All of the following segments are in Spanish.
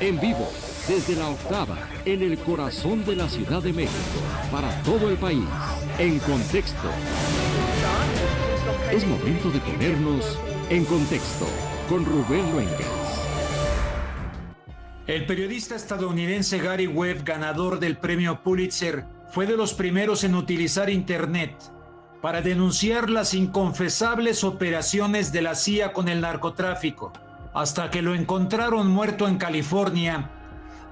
En vivo, desde la octava, en el corazón de la Ciudad de México, para todo el país, en contexto. Es momento de ponernos en contexto con Rubén Luengas. El periodista estadounidense Gary Webb, ganador del premio Pulitzer, fue de los primeros en utilizar Internet para denunciar las inconfesables operaciones de la CIA con el narcotráfico, hasta que lo encontraron muerto en California,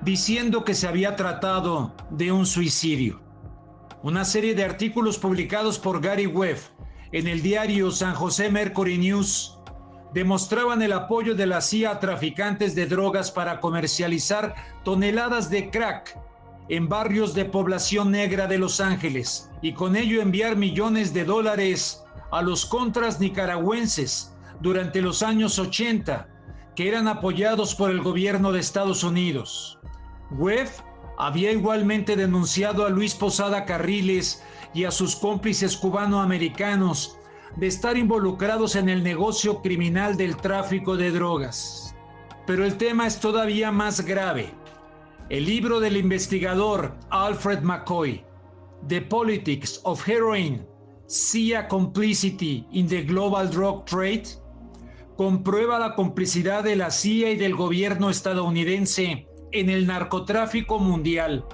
diciendo que se había tratado de un suicidio. Una serie de artículos publicados por Gary Webb en el diario San Jose Mercury News demostraban el apoyo de la CIA a traficantes de drogas para comercializar toneladas de crack en barrios de población negra de Los Ángeles y con ello enviar millones de dólares a los contras nicaragüenses durante los años 80, que eran apoyados por el gobierno de Estados Unidos. Webb había igualmente denunciado a Luis Posada Carriles y a sus cómplices cubano-americanos de estar involucrados en el negocio criminal del tráfico de drogas. Pero el tema es todavía más grave. El libro del investigador Alfred McCoy, The Politics of Heroin, CIA Complicity in the Global Drug Trade, comprueba la complicidad de la CIA y del gobierno estadounidense en el narcotráfico mundial,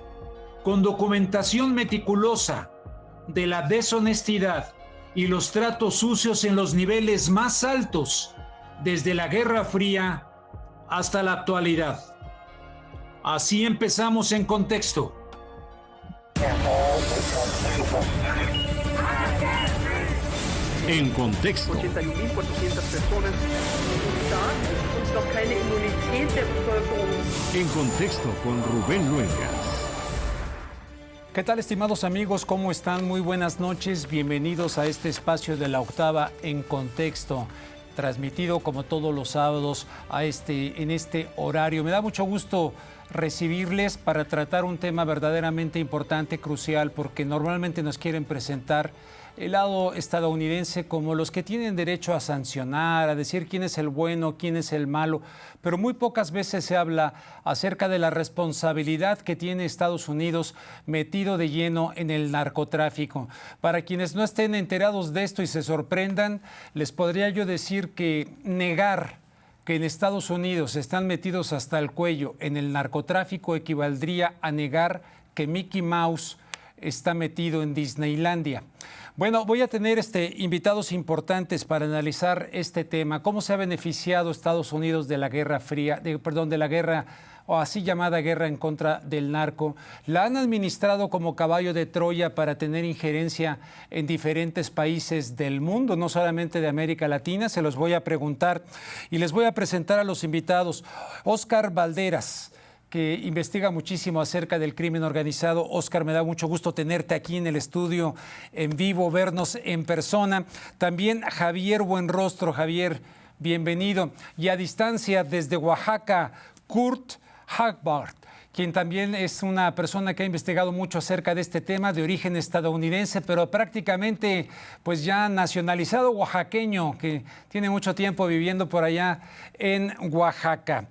con documentación meticulosa de la deshonestidad y los tratos sucios en los niveles más altos, desde la Guerra Fría hasta la actualidad. Así empezamos en contexto. En contexto. 81.400 personas und noch keine Immunität der Bevölkerung. En contexto con Rubén Luengas. ¿Qué tal, estimados amigos? ¿Cómo están? Muy buenas noches. Bienvenidos a este espacio de la octava en contexto, transmitido como todos los sábados en este horario. Me da mucho gusto recibirles para tratar un tema verdaderamente importante, crucial, porque normalmente nos quieren presentar el lado estadounidense como los que tienen derecho a sancionar, a decir quién es el bueno, quién es el malo, pero muy pocas veces se habla acerca de la responsabilidad que tiene Estados Unidos metido de lleno en el narcotráfico. Para quienes no estén enterados de esto y se sorprendan, les podría yo decir que negar que en Estados Unidos están metidos hasta el cuello en el narcotráfico equivaldría a negar que Mickey Mouse está metido en Disneylandia. Bueno, voy a tener invitados importantes para analizar este tema, cómo se ha beneficiado Estados Unidos de la Guerra Fría, de la guerra o así llamada guerra en contra del narco. La han administrado como caballo de Troya para tener injerencia en diferentes países del mundo, no solamente de América Latina. Se los voy a preguntar y les voy a presentar a los invitados. Óscar Valderas, que investiga muchísimo acerca del crimen organizado. Óscar, me da mucho gusto tenerte aquí en el estudio, en vivo, vernos en persona. También Javier Buenrostro. Javier, bienvenido. Y a distancia, desde Oaxaca, Kurt Hagbart, quien también es una persona que ha investigado mucho acerca de este tema, de origen estadounidense, pero prácticamente pues ya nacionalizado oaxaqueño, que tiene mucho tiempo viviendo por allá en Oaxaca.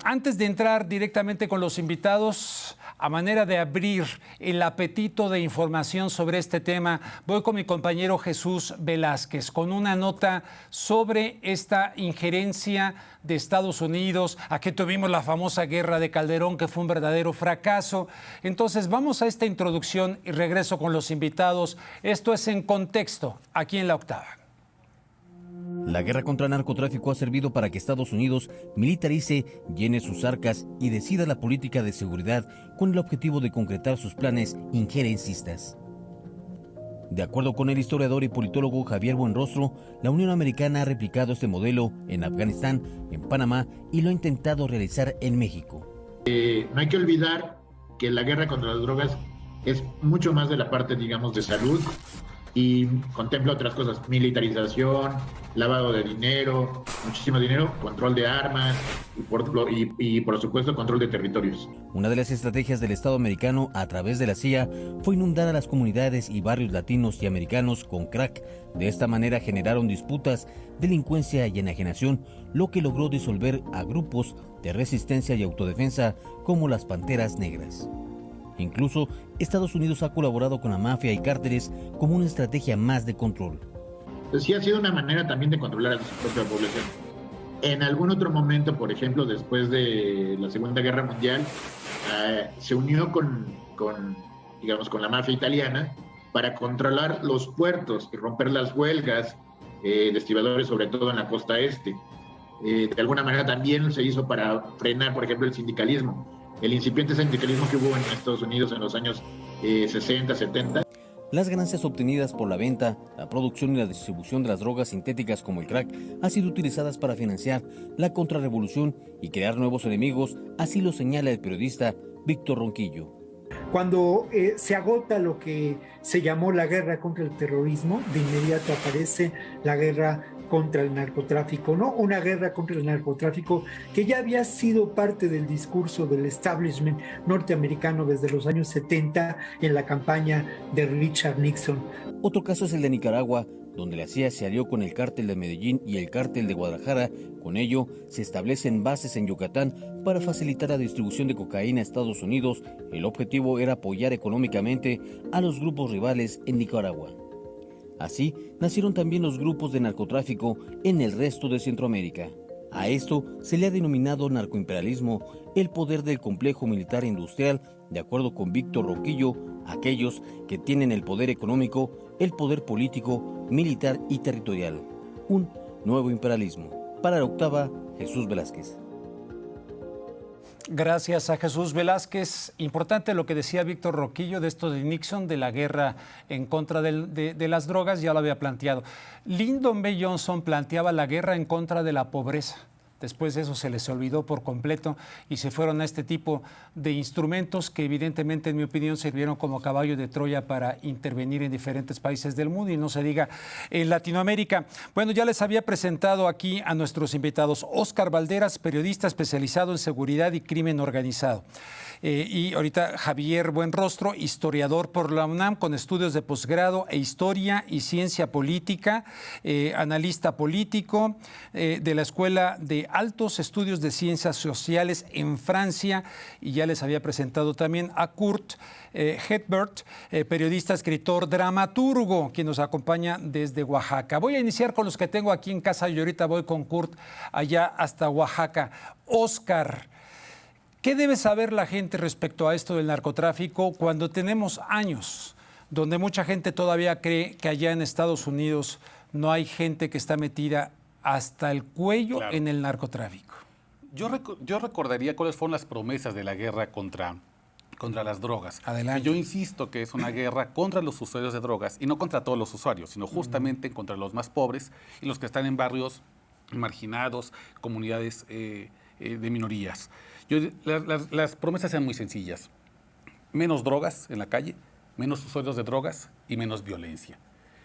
Antes de entrar directamente con los invitados, a manera de abrir el apetito de información sobre este tema, voy con mi compañero Jesús Velázquez con una nota sobre esta injerencia de Estados Unidos. Aquí tuvimos la famosa guerra de Calderón, que fue un verdadero fracaso. Entonces vamos a esta introducción y regreso con los invitados. Esto es En Contexto, aquí en La Octava. La guerra contra el narcotráfico ha servido para que Estados Unidos militarice, llene sus arcas y decida la política de seguridad con el objetivo de concretar sus planes injerencistas. De acuerdo con el historiador y politólogo Javier Buenrostro, la Unión Americana ha replicado este modelo en Afganistán, en Panamá y lo ha intentado realizar en México. No hay que olvidar que la guerra contra las drogas es mucho más de la parte, digamos, de salud. y contempla otras cosas: militarización, lavado de dinero, muchísimo dinero, control de armas y por supuesto control de territorios. Una de las estrategias del Estado americano a través de la CIA fue inundar a las comunidades y barrios latinos y americanos con crack. De esta manera generaron disputas, delincuencia y enajenación, lo que logró disolver a grupos de resistencia y autodefensa como las Panteras Negras. Incluso Estados Unidos ha colaborado con la mafia y cárteles como una estrategia más de control. Entonces, sí ha sido una manera también de controlar a su propia población. En algún otro momento, por ejemplo, después de la Segunda Guerra Mundial, se unió con la mafia italiana para controlar los puertos y romper las huelgas de estibadores, sobre todo en la costa este. De alguna manera también se hizo para frenar, por ejemplo, el sindicalismo. El incipiente sindicalismo que hubo en Estados Unidos en los años 60, 70. Las ganancias obtenidas por la venta, la producción y la distribución de las drogas sintéticas como el crack han sido utilizadas para financiar la contrarrevolución y crear nuevos enemigos, así lo señala el periodista Víctor Ronquillo. Cuando se agota lo que se llamó la guerra contra el terrorismo, de inmediato aparece la guerra contra el narcotráfico, ¿no? Una guerra contra el narcotráfico que ya había sido parte del discurso del establishment norteamericano desde los años 70 en la campaña de Richard Nixon. Otro caso es el de Nicaragua, donde la CIA se alió con el cártel de Medellín y el cártel de Guadalajara. Con ello, se establecen bases en Yucatán para facilitar la distribución de cocaína a Estados Unidos. El objetivo era apoyar económicamente a los grupos rivales en Nicaragua. Así nacieron también los grupos de narcotráfico en el resto de Centroamérica. A esto se le ha denominado narcoimperialismo, el poder del complejo militar e industrial, de acuerdo con Víctor Ronquillo, aquellos que tienen el poder económico, el poder político, militar y territorial. Un nuevo imperialismo. Para la Octava, Jesús Velázquez. Gracias a Jesús Velázquez. Importante lo que decía Víctor Ronquillo de esto de Nixon, de la guerra en contra de las drogas, ya lo había planteado. Lyndon B. Johnson planteaba la guerra en contra de la pobreza. Después de eso se les olvidó por completo y se fueron a este tipo de instrumentos que evidentemente, en mi opinión, sirvieron como caballo de Troya para intervenir en diferentes países del mundo y no se diga en Latinoamérica. Bueno, ya les había presentado aquí a nuestros invitados. Óscar Valderas, periodista especializado en seguridad y crimen organizado. Y ahorita Javier Buenrostro, historiador por la UNAM con estudios de posgrado e historia y ciencia política, analista político de la Escuela de Altos Estudios de Ciencias Sociales en Francia, y ya les había presentado también a Kurt Hedbert, periodista, escritor, dramaturgo, quien nos acompaña desde Oaxaca. Voy a iniciar con los que tengo aquí en casa y ahorita voy con Kurt allá hasta Oaxaca. Óscar, ¿qué debe saber la gente respecto a esto del narcotráfico cuando tenemos años donde mucha gente todavía cree que allá en Estados Unidos no hay gente que está metida hasta el cuello en el narcotráfico? Yo recordaría cuáles fueron las promesas de la guerra contra las drogas. Adelante. Yo insisto que es una guerra contra los usuarios de drogas y no contra todos los usuarios, sino justamente contra los más pobres y los que están en barrios marginados, comunidades de minorías. Las promesas eran muy sencillas: menos drogas en la calle, menos usuarios de drogas y menos violencia.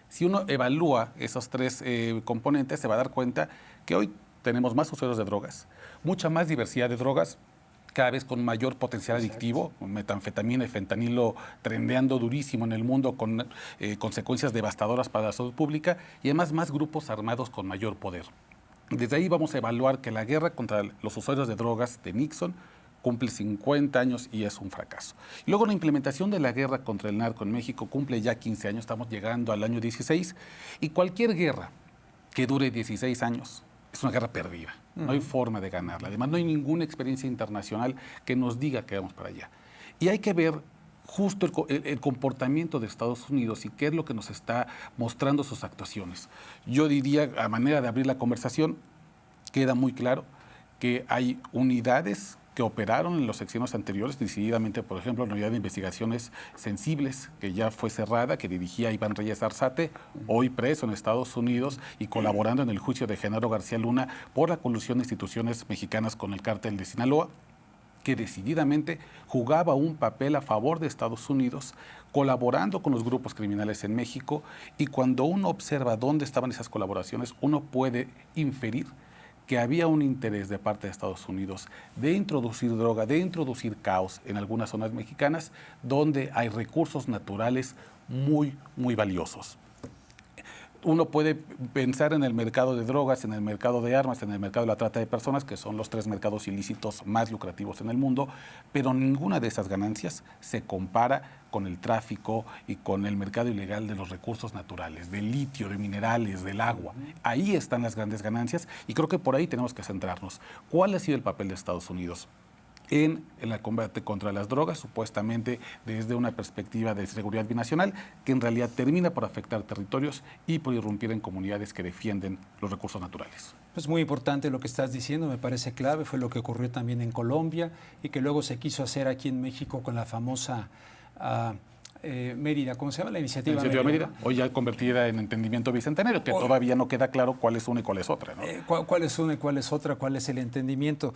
Si uno evalúa esos tres componentes, se va a dar cuenta que hoy tenemos más usuarios de drogas, mucha más diversidad de drogas, cada vez con mayor potencial adictivo, metanfetamina y fentanilo trendeando durísimo en el mundo con consecuencias devastadoras para la salud pública, y además más grupos armados con mayor poder. Desde ahí vamos a evaluar que la guerra contra los usuarios de drogas de Nixon cumple 50 años y es un fracaso. Y luego la implementación de la guerra contra el narco en México cumple ya 15 años, estamos llegando al año 16, y cualquier guerra que dure 16 años es una guerra perdida. No hay forma de ganarla. Además, no hay ninguna experiencia internacional que nos diga que vamos para allá. Y hay que ver justo el comportamiento de Estados Unidos y qué es lo que nos está mostrando sus actuaciones. Yo diría, a manera de abrir la conversación, queda muy claro que hay unidades que operaron en los sexenios anteriores, decididamente, por ejemplo, la Unidad de Investigaciones Sensibles, que ya fue cerrada, que dirigía Iván Reyes Arzate, hoy preso en Estados Unidos y colaborando en el juicio de Genaro García Luna por la colusión de instituciones mexicanas con el cártel de Sinaloa. que decididamente jugaba un papel a favor de Estados Unidos, colaborando con los grupos criminales en México, y cuando uno observa dónde estaban esas colaboraciones, uno puede inferir que había un interés de parte de Estados Unidos de introducir droga, de introducir caos en algunas zonas mexicanas donde hay recursos naturales muy, muy valiosos. Uno puede pensar en el mercado de drogas, en el mercado de armas, en el mercado de la trata de personas, que son los 3 mercados ilícitos más lucrativos en el mundo, pero ninguna de esas ganancias se compara con el tráfico y con el mercado ilegal de los recursos naturales, del litio, de minerales, del agua. Ahí están las grandes ganancias y creo que por ahí tenemos que centrarnos. ¿Cuál ha sido el papel de Estados Unidos en el combate contra las drogas, supuestamente desde una perspectiva de seguridad binacional, que en realidad termina por afectar territorios y por irrumpir en comunidades que defienden los recursos naturales? Es muy importante lo que estás diciendo, me parece clave, fue lo que ocurrió también en Colombia y que luego se quiso hacer aquí en México con la famosa Mérida, ¿cómo se llama? La iniciativa Mérida, hoy ya convertida en entendimiento bicentenario, que todavía no queda claro cuál es una y cuál es otra, ¿no? ¿Cuál es una y cuál es otra? ¿Cuál es el entendimiento?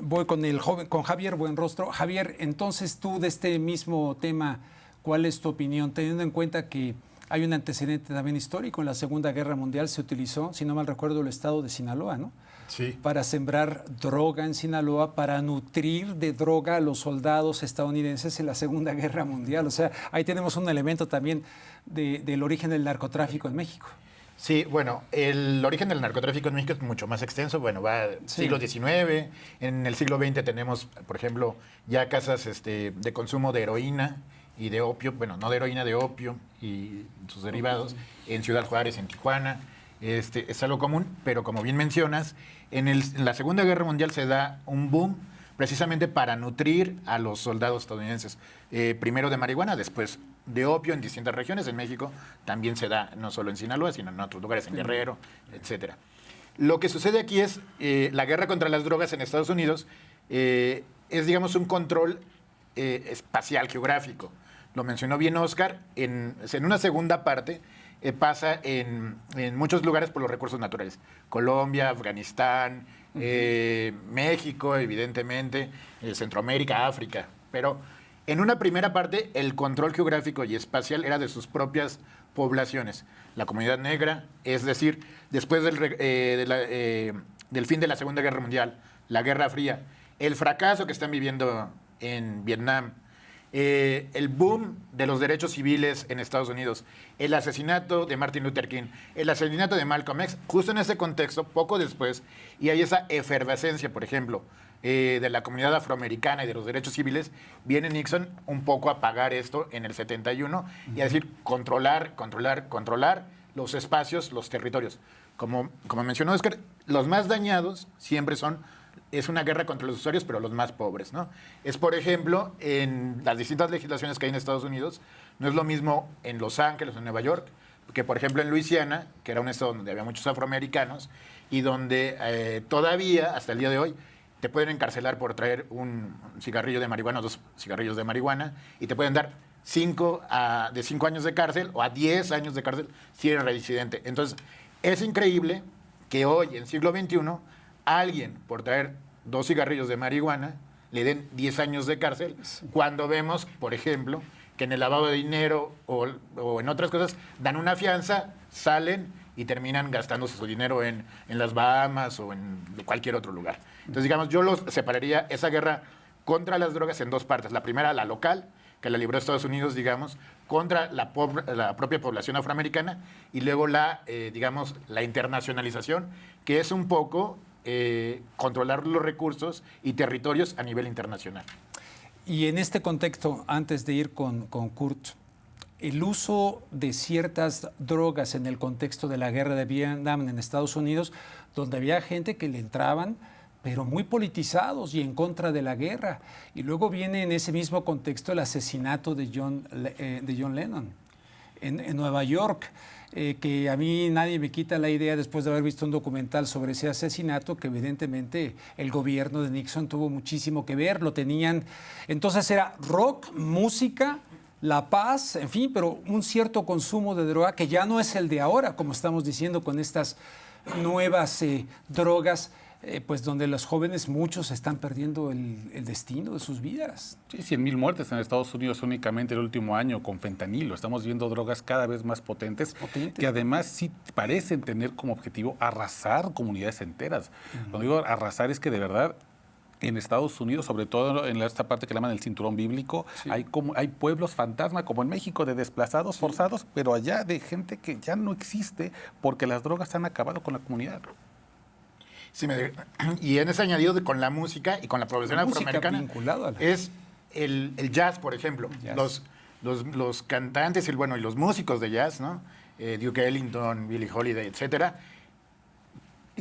Voy con Javier Buenrostro. Javier, entonces tú de este mismo tema, ¿cuál es tu opinión? Teniendo en cuenta que hay un antecedente también histórico, en la Segunda Guerra Mundial se utilizó, si no mal recuerdo, el estado de Sinaloa, ¿no? Sí. Para sembrar droga en Sinaloa, para nutrir de droga a los soldados estadounidenses en la Segunda Guerra Mundial. O sea, ahí tenemos un elemento también del origen del narcotráfico en México. Sí, bueno, el origen del narcotráfico en México es mucho más extenso. Bueno, va al siglo XIX. En el siglo XX tenemos, por ejemplo, ya casas de consumo de heroína y de opio. Bueno, no de heroína, de opio y sus derivados en Ciudad Juárez, en Tijuana. Es algo común, pero como bien mencionas, en la Segunda Guerra Mundial se da un boom precisamente para nutrir a los soldados estadounidenses. Primero de marihuana, después de opio en distintas regiones. En México también se da, no solo en Sinaloa, sino en otros lugares, en Guerrero, etc. Lo que sucede aquí es la guerra contra las drogas en Estados Unidos es, digamos, un control espacial, geográfico. Lo mencionó bien Oscar, en una segunda parte pasa en muchos lugares por los recursos naturales. Colombia, Afganistán, México, evidentemente, Centroamérica, África. Pero en una primera parte, el control geográfico y espacial era de sus propias poblaciones. La comunidad negra, es decir, después del fin de la Segunda Guerra Mundial, la Guerra Fría, el fracaso que están viviendo en Vietnam, el boom de los derechos civiles en Estados Unidos, el asesinato de Martin Luther King, el asesinato de Malcolm X, justo en ese contexto, poco después, y hay esa efervescencia, por ejemplo, de la comunidad afroamericana y de los derechos civiles, viene Nixon un poco a apagar esto en el 71 y a decir controlar los espacios, los territorios. Como mencionó Oscar, los más dañados siempre es una guerra contra los usuarios, pero los más pobres, ¿no? Es, por ejemplo, en las distintas legislaciones que hay en Estados Unidos, no es lo mismo en Los Ángeles o en Nueva York, que, por ejemplo, en Luisiana, que era un estado donde había muchos afroamericanos y donde todavía, hasta el día de hoy, te pueden encarcelar por traer un cigarrillo de marihuana o 2 cigarrillos de marihuana y te pueden dar de 5 años de cárcel o a 10 años de cárcel si eres reincidente. Entonces, es increíble que hoy, en siglo XXI, alguien por traer 2 cigarrillos de marihuana le den 10 años de cárcel, cuando vemos, por ejemplo, que en el lavado de dinero o en otras cosas dan una fianza, salen y terminan gastándose su dinero en las Bahamas o en cualquier otro lugar. Entonces, digamos, yo separaría esa guerra contra las drogas en 2 partes. La primera, la local, que la libró Estados Unidos, digamos, contra la propia población afroamericana, y luego la internacionalización, que es un poco controlar los recursos y territorios a nivel internacional. Y en este contexto, antes de ir con Kurt, el uso de ciertas drogas en el contexto de la guerra de Vietnam en Estados Unidos, donde había gente que le entraban, pero muy politizados y en contra de la guerra. Y luego viene en ese mismo contexto el asesinato de John Lennon en Nueva York, que a mí nadie me quita la idea, después de haber visto un documental sobre ese asesinato, que evidentemente el gobierno de Nixon tuvo muchísimo que ver, lo tenían. Entonces era rock, música, la paz, en fin, pero un cierto consumo de droga que ya no es el de ahora, como estamos diciendo con estas nuevas drogas pues donde los jóvenes, muchos están perdiendo el destino de sus vidas. Sí, 100,000 muertes en Estados Unidos únicamente el último año con fentanilo. Estamos viendo drogas cada vez más potentes, que además sí parecen tener como objetivo arrasar comunidades enteras. Cuando digo arrasar es que de verdad en Estados Unidos, sobre todo en esta parte que llaman el cinturón bíblico, hay pueblos fantasma, como en México, de desplazados forzados, pero allá de gente que ya no existe porque las drogas han acabado con la comunidad. Sí, y en ese añadido con la música y con la población afroamericana es el jazz, por ejemplo. Jazz. Los cantantes y los músicos de jazz, ¿no? Duke Ellington, Billie Holiday, etcétera,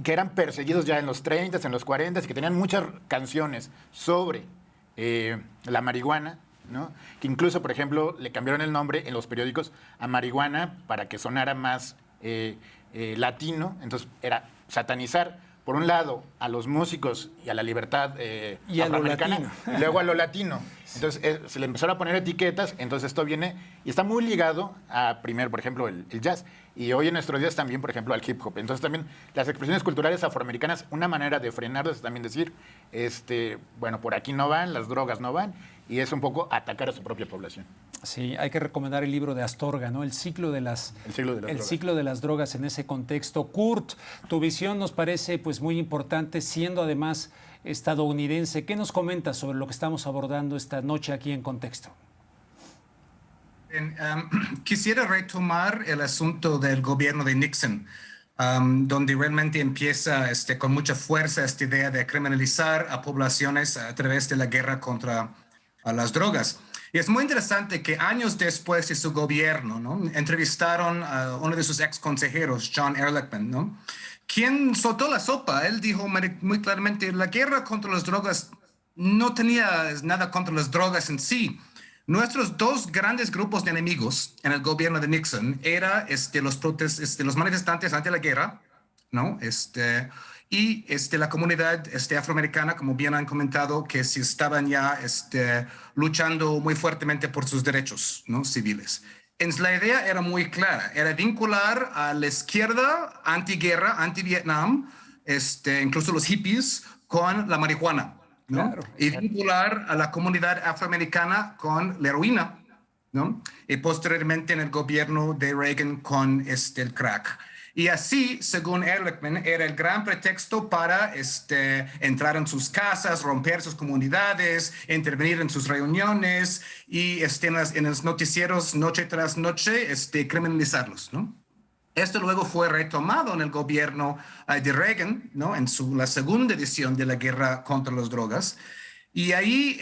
que eran perseguidos ya en los 30s, en los 40s, y que tenían muchas canciones sobre la marihuana, ¿no? Que incluso, por ejemplo, le cambiaron el nombre en los periódicos a marihuana para que sonara más latino. Entonces era satanizar, por un lado, a los músicos y a la libertad y afroamericana, y luego a lo latino. Entonces se le empezaron a poner etiquetas, entonces esto viene y está muy ligado a, primero, por ejemplo, el jazz, y hoy en nuestros días también, por ejemplo, al hip hop. Entonces también las expresiones culturales afroamericanas, una manera de frenarlas es también decir, por aquí no van, las drogas no van, y es un poco atacar a su propia población. Sí, hay que recomendar el libro de Astorga, ¿no? El ciclo de las drogas en ese contexto. Kurt, tu visión nos parece pues muy importante, siendo además estadounidense. ¿Qué nos comentas sobre lo que estamos abordando esta noche aquí en Contexto? Quisiera retomar el asunto del gobierno de Nixon, donde realmente empieza con mucha fuerza esta idea de criminalizar a poblaciones a través de la guerra contra las drogas. Y es muy interesante que años después de su gobierno, ¿no?, entrevistaron a uno de sus ex consejeros, John Ehrlichman, ¿no?, quien soltó la sopa. Él dijo muy claramente, la guerra contra las drogas no tenía nada contra las drogas en sí. Nuestros dos grandes grupos de enemigos en el gobierno de Nixon eran los manifestantes ante la guerra, ¿no?, y la comunidad afroamericana, como bien han comentado, que sí estaban ya luchando muy fuertemente por sus derechos, ¿no?, civiles. Entonces, la idea era muy clara, era vincular a la izquierda antiguerra, anti-Vietnam, incluso los hippies, con la marihuana, ¿no? Claro. Y vincular a la comunidad afroamericana con la heroína, ¿no? Y posteriormente en el gobierno de Reagan con el crack. Y así, según Ehrlichman, era el gran pretexto para entrar en sus casas, romper sus comunidades, intervenir en sus reuniones y en los noticieros noche tras noche criminalizarlos, ¿no? Esto luego fue retomado en el gobierno de Reagan, ¿no?, en la segunda edición de la guerra contra las drogas. Y ahí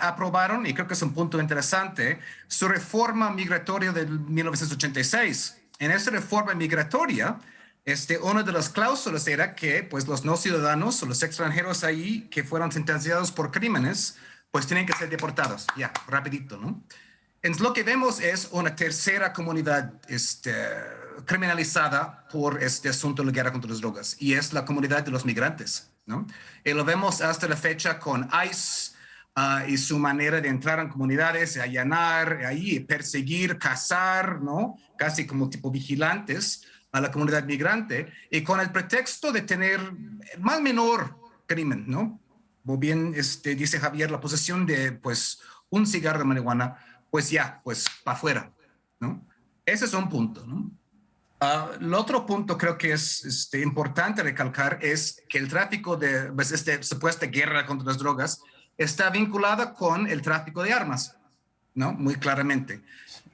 aprobaron, y creo que es un punto interesante, su reforma migratoria del 1986. En esa reforma migratoria, una de las cláusulas era que pues, los no ciudadanos o los extranjeros ahí que fueron sentenciados por crímenes, pues tienen que ser deportados, ya, rapidito, ¿no? Entonces, lo que vemos es una tercera comunidad criminalizada por este asunto de la guerra contra las drogas, y es la comunidad de los migrantes, ¿no? Y lo vemos hasta la fecha con ICE, y su manera de entrar en comunidades, allanar, ahí, perseguir, cazar, ¿no?, casi como tipo vigilantes a la comunidad migrante, y con el pretexto de tener más menor crimen, ¿no? Como bien dice Javier, la posesión de pues un cigarro de marihuana, pues ya, pues para afuera, ¿no? Ese es un punto, ¿no? El otro punto creo que es importante recalcar es que el tráfico de pues, supuesta guerra contra las drogas está vinculada con el tráfico de armas, ¿no? Muy claramente.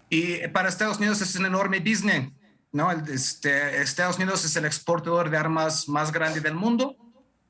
Y para Estados Unidos es un enorme business, ¿no? Estados Unidos es el exportador de armas más grande del mundo,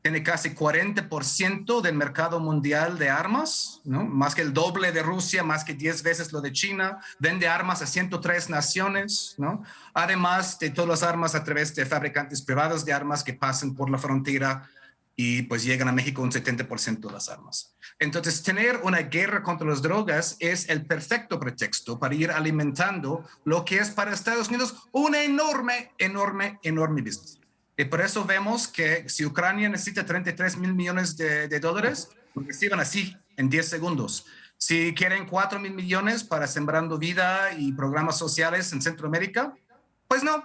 tiene casi 40% del mercado mundial de armas, ¿no? Más que el doble de Rusia, más que 10 veces lo de China, vende armas a 103 naciones, ¿no? Además de todas las armas a través de fabricantes privados de armas que pasan por la frontera y pues llegan a México un 70% de las armas. Entonces, tener una guerra contra las drogas es el perfecto pretexto para ir alimentando lo que es para Estados Unidos un enorme business. Y por eso vemos que si Ucrania necesita 33 mil millones de dólares, lo reciben así, en 10 segundos. Si quieren 4 mil millones para Sembrando Vida y programas sociales en Centroamérica, pues no,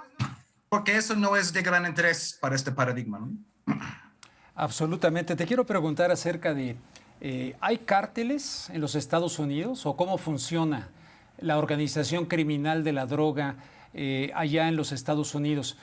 porque eso no es de gran interés para este paradigma, ¿no? Absolutamente. Te quiero preguntar acerca de, ¿hay cárteles en los Estados Unidos o cómo funciona la organización criminal de la droga allá en los Estados Unidos?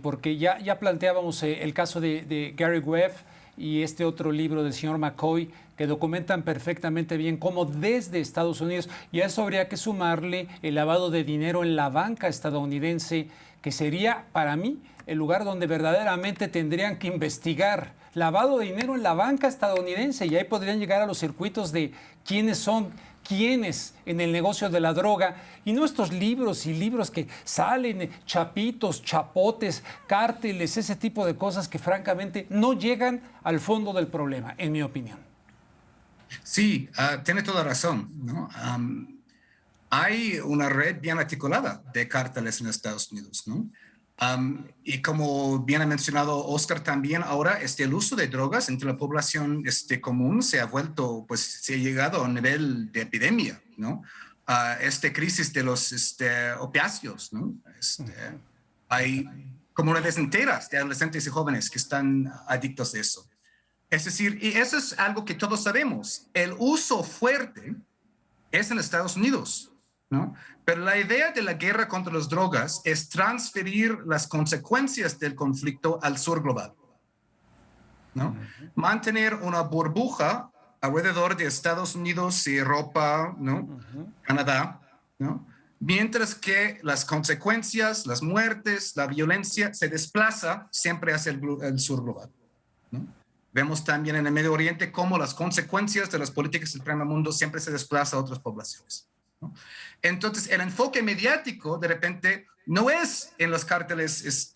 Porque ya planteábamos el caso de Gary Webb y este otro libro del señor McCoy, que documentan perfectamente bien cómo desde Estados Unidos, y a eso habría que sumarle el lavado de dinero en la banca estadounidense, que sería para mí el lugar donde verdaderamente tendrían que investigar. Lavado de dinero en la banca estadounidense, y ahí podrían llegar a los circuitos de quiénes son quiénes en el negocio de la droga, y no estos libros y libros que salen, chapitos, chapotes, cárteles, ese tipo de cosas que francamente no llegan al fondo del problema, en mi opinión. Sí, tiene toda razón, ¿no? Hay una red bien articulada de cárteles en Estados Unidos, ¿no? Y como bien ha mencionado Oscar también, ahora el uso de drogas entre la población común se ha vuelto, pues se ha llegado a un nivel de epidemia, ¿no? Esta crisis de los opiáceos, ¿no? Hay comunidades enteras de adolescentes y jóvenes que están adictos a eso. Es decir, y eso es algo que todos sabemos, el uso fuerte es en Estados Unidos, ¿no? Pero la idea de la guerra contra las drogas es transferir las consecuencias del conflicto al sur global, ¿no? Mantener una burbuja alrededor de Estados Unidos y Europa, ¿no? Canadá, ¿no? Mientras que las consecuencias, las muertes, la violencia se desplaza siempre hacia el sur global, ¿no? Vemos también en el Medio Oriente cómo las consecuencias de las políticas del primer mundo siempre se desplazan a otras poblaciones, ¿no? Entonces, el enfoque mediático de repente no es en los cárteles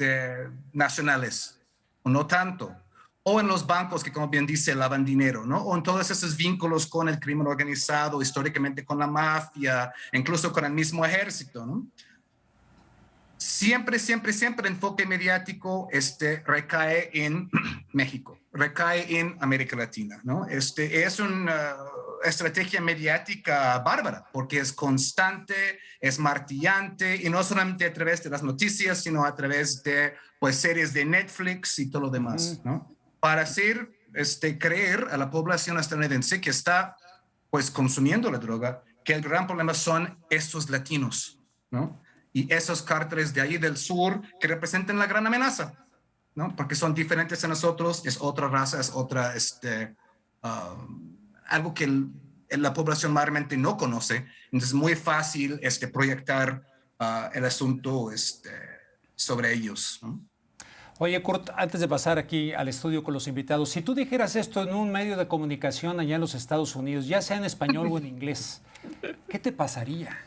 nacionales, o no tanto, o en los bancos que, como bien dice, lavan dinero, ¿no? O en todos esos vínculos con el crimen organizado, históricamente con la mafia, incluso con el mismo ejército, ¿no? Siempre el enfoque mediático recae en México, recae en América Latina, ¿no? Es una estrategia mediática bárbara, porque es constante, es martillante, y no solamente a través de las noticias, sino a través de, pues, series de Netflix y todo lo demás, ¿no? Para hacer creer a la población estadounidense que está, pues, consumiendo la droga, que el gran problema son estos latinos, ¿no? Y esos cárteles de ahí del sur que representan la gran amenaza, ¿no? Porque son diferentes a nosotros, es otra raza, es otra, algo que la población mayormente no conoce. Entonces es muy fácil proyectar el asunto sobre ellos, ¿no? Oye, Kurt, antes de pasar aquí al estudio con los invitados, si tú dijeras esto en un medio de comunicación allá en los Estados Unidos, ya sea en español o en inglés, ¿qué te pasaría?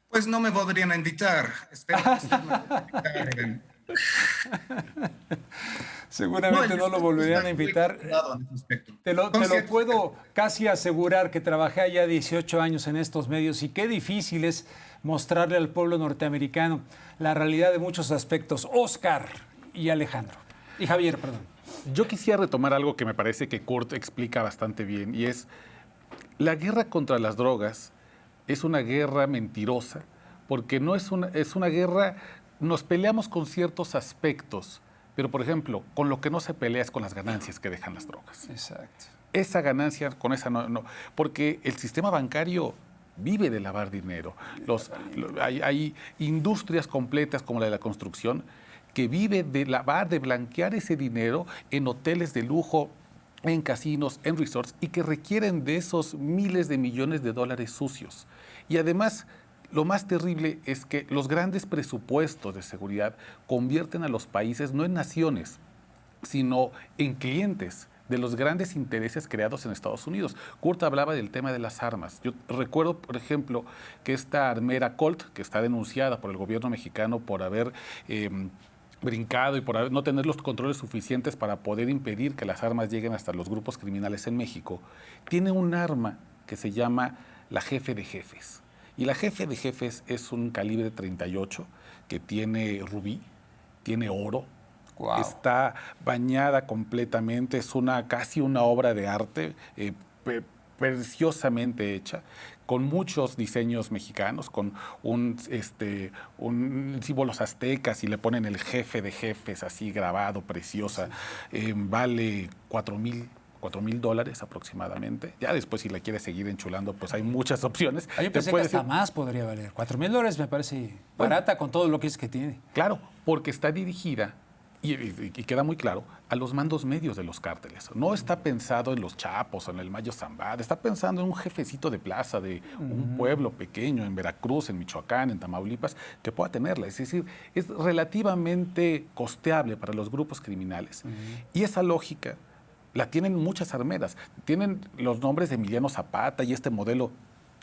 Pues no me volverían a invitar. Espero que sí me inviten. Seguramente no lo volverían a invitar. Te lo puedo casi asegurar, que trabajé allá 18 años en estos medios, y qué difícil es mostrarle al pueblo norteamericano la realidad de muchos aspectos. Oscar y Alejandro. Y Javier, perdón. Yo quisiera retomar algo que me parece que Kurt explica bastante bien, y es la guerra contra las drogas. Es una guerra mentirosa, porque no es una guerra, nos peleamos con ciertos aspectos, pero por ejemplo, con lo que no se pelea es con las ganancias que dejan las drogas. Exacto. Esa ganancia, con esa no, porque el sistema bancario vive de lavar dinero. Hay industrias completas como la de la construcción que vive de lavar, de blanquear ese dinero en hoteles de lujo, en casinos, en resorts, y que requieren de esos miles de millones de dólares sucios. Y además, lo más terrible es que los grandes presupuestos de seguridad convierten a los países no en naciones, sino en clientes de los grandes intereses creados en Estados Unidos. Kurt hablaba del tema de las armas. Yo recuerdo, por ejemplo, que esta armera Colt, que está denunciada por el gobierno mexicano por haber brincado y por no tener los controles suficientes para poder impedir que las armas lleguen hasta los grupos criminales en México, tiene un arma que se llama la Jefe de Jefes. Y la Jefe de Jefes es un calibre 38 que tiene rubí, tiene oro, wow, está bañada completamente, es casi una obra de arte preciosamente hecha, con muchos diseños mexicanos, con un símbolos aztecas y le ponen el jefe de jefes así grabado, preciosa. Vale $4,000 aproximadamente. Ya después, si la quieres seguir enchulando, pues hay muchas opciones. Yo pensé que hasta más podría valer. $4,000 me parece barata con todo lo que es que tiene. Claro, porque está dirigida, y queda muy claro, a los mandos medios de los cárteles. No está pensado en los Chapos o en el Mayo Zambada, está pensando en un jefecito de plaza de un pueblo pequeño en Veracruz, en Michoacán, en Tamaulipas, que pueda tenerla. Es decir, es relativamente costeable para los grupos criminales. Y esa lógica la tienen muchas armeras. Tienen los nombres de Emiliano Zapata y este modelo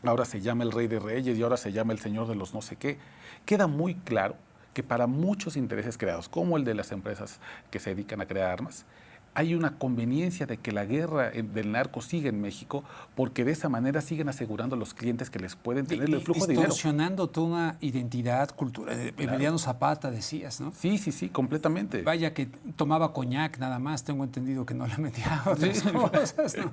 ahora se llama el Rey de Reyes y ahora se llama el Señor de los no sé qué. Queda muy claro que para muchos intereses creados, como el de las empresas que se dedican a crear armas, hay una conveniencia de que la guerra del narco siga en México, porque de esa manera siguen asegurando a los clientes que les pueden tener el flujo de dinero. Distorsionando toda una identidad cultural. Claro. Emiliano Zapata, decías, ¿no? Sí, completamente. Vaya que tomaba coñac nada más, tengo entendido que no le metía otras cosas, ¿no?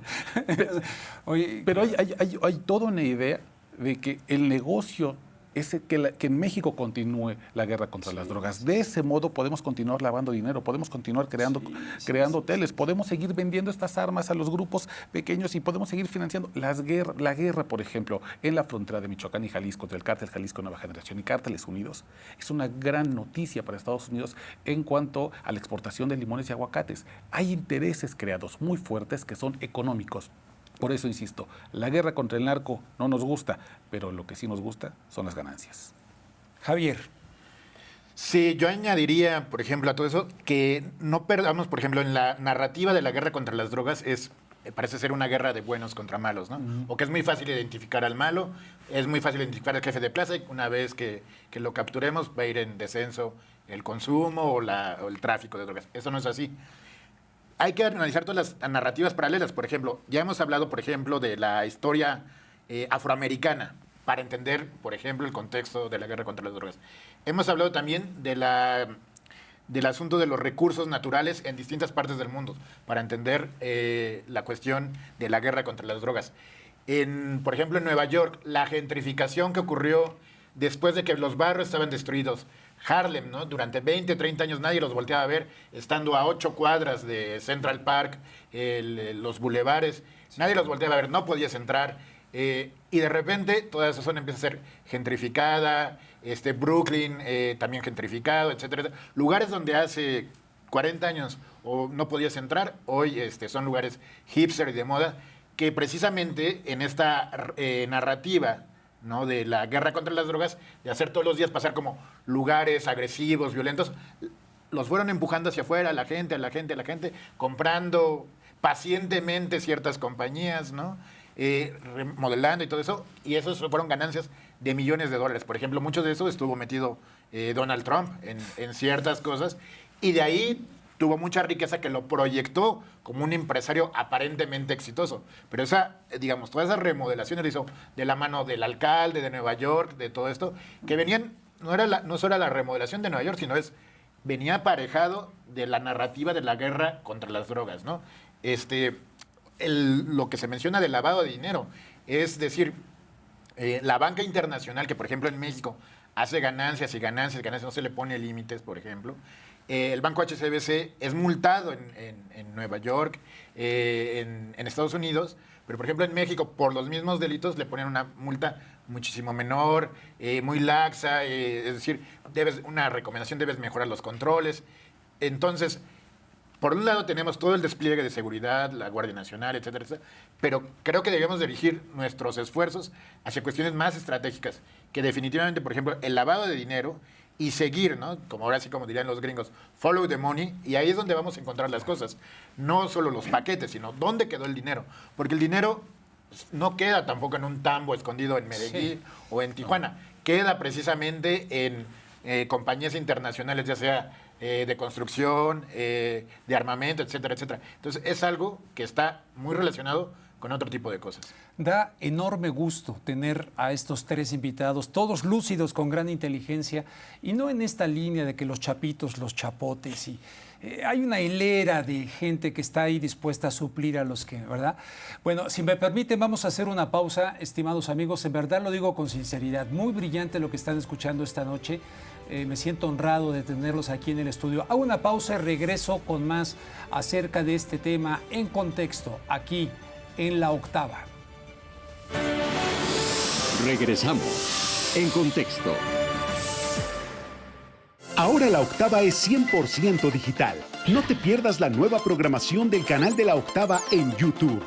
Pero hay toda una idea de que el negocio es que en México continúe la guerra contra las drogas. De ese modo podemos continuar lavando dinero, podemos continuar creando hoteles, podemos seguir vendiendo estas armas a los grupos pequeños y podemos seguir financiando la guerra, por ejemplo, en la frontera de Michoacán y Jalisco, entre el cártel Jalisco Nueva Generación y Cárteles Unidos. Es una gran noticia para Estados Unidos en cuanto a la exportación de limones y aguacates. Hay intereses creados muy fuertes que son económicos. Por eso, insisto, la guerra contra el narco no nos gusta, pero lo que sí nos gusta son las ganancias. Javier. Sí, yo añadiría, por ejemplo, a todo eso, que no perdamos, por ejemplo, en la narrativa de la guerra contra las drogas parece ser una guerra de buenos contra malos, ¿no? O que es muy fácil identificar al malo, es muy fácil identificar al jefe de plaza y una vez que lo capturemos va a ir en descenso el consumo o el tráfico de drogas. Eso no es así. Hay que analizar todas las narrativas paralelas. Por ejemplo, ya hemos hablado, por ejemplo, de la historia afroamericana para entender, por ejemplo, el contexto de la guerra contra las drogas. Hemos hablado también del asunto de los recursos naturales en distintas partes del mundo para entender la cuestión de la guerra contra las drogas. Por ejemplo, en Nueva York, la gentrificación que ocurrió después de que los barrios estaban destruidos. Harlem, ¿no? Durante 20, 30 años nadie los volteaba a ver, estando a 8 cuadras de Central Park, los bulevares, nadie los volteaba a ver, no podías entrar. Y de repente toda esa zona empieza a ser gentrificada, Brooklyn también gentrificado, etcétera. Lugares donde hace 40 años no podías entrar, hoy son lugares hipster y de moda, que precisamente en esta narrativa, ¿no?, de la guerra contra las drogas, de hacer todos los días pasar como lugares agresivos, violentos, los fueron empujando hacia afuera, la gente, comprando pacientemente ciertas compañías, ¿no? Remodelando y todo eso, y esos fueron ganancias de millones de dólares. Por ejemplo, mucho de eso estuvo metido Donald Trump en ciertas cosas, y de ahí tuvo mucha riqueza que lo proyectó como un empresario aparentemente exitoso. Pero toda esa remodelación la hizo de la mano del alcalde de Nueva York, de todo esto, que venían, no solo la remodelación de Nueva York, sino venía aparejado de la narrativa de la guerra contra las drogas, ¿no? Lo que se menciona del lavado de dinero, es decir, la banca internacional, que por ejemplo en México hace ganancias y ganancias, no se le pone límites, por ejemplo. El banco HSBC es multado en Nueva York, en Estados Unidos, pero por ejemplo en México por los mismos delitos le ponen una multa muchísimo menor, muy laxa, es decir, una recomendación, debes mejorar los controles. Entonces, por un lado tenemos todo el despliegue de seguridad, la Guardia Nacional, etcétera, etcétera, pero creo que debemos dirigir nuestros esfuerzos hacia cuestiones más estratégicas, que definitivamente, por ejemplo, el lavado de dinero y seguir, ¿no? Como ahora sí, como dirían los gringos, follow the money, y ahí es donde vamos a encontrar las cosas. No solo los paquetes, sino dónde quedó el dinero. Porque el dinero no queda tampoco en un tambo escondido en Medellín o en Tijuana. Queda precisamente en compañías internacionales, ya sea de construcción, de armamento, etcétera, etcétera. Entonces, es algo que está muy relacionado con otro tipo de cosas. Da enorme gusto tener a estos tres invitados, todos lúcidos, con gran inteligencia, y no en esta línea de que los chapitos, los chapotes, y hay una hilera de gente que está ahí dispuesta a suplir a los que, ¿verdad? Bueno, si me permiten, vamos a hacer una pausa, estimados amigos. En verdad lo digo con sinceridad. Muy brillante lo que están escuchando esta noche. Me siento honrado de tenerlos aquí en el estudio. Hago una pausa y regreso con más acerca de este tema en contexto, aquí en La Octava. Regresamos en contexto. Ahora La Octava es 100% digital. No te pierdas la nueva programación del canal de La Octava en YouTube.